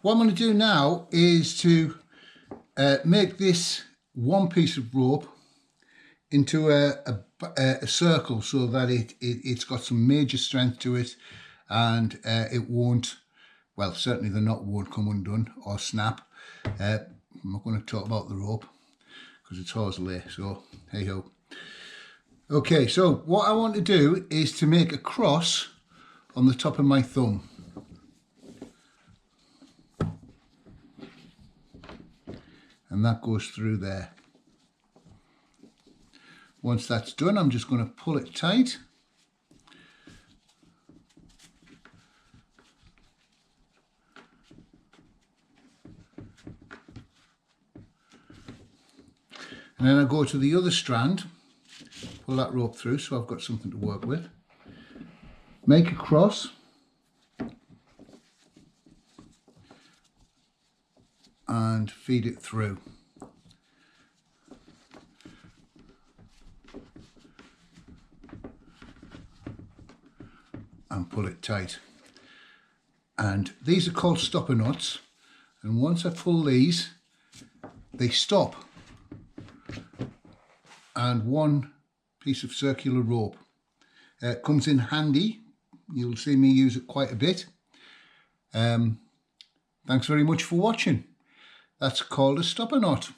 What I'm going to do now is to make this one piece of rope into a circle so that it's got some major strength to it, and it won't, well, certainly the knot won't come undone or snap. I'm not going to talk about the rope because it's horse-lay, so hey ho. Okay, so what I want to do is to make a cross on the top of my thumb. And that goes through there. Once that's done, I'm just going to pull it tight. And then I go to the other strand, pull that rope through so I've got something to work with. Make a cross. And feed it through. And pull it tight. And these are called stopper knots. And once I pull these, they stop. And one piece of circular rope comes in handy. You'll see me use it quite a bit. Thanks very much for watching. That's called a stopper knot.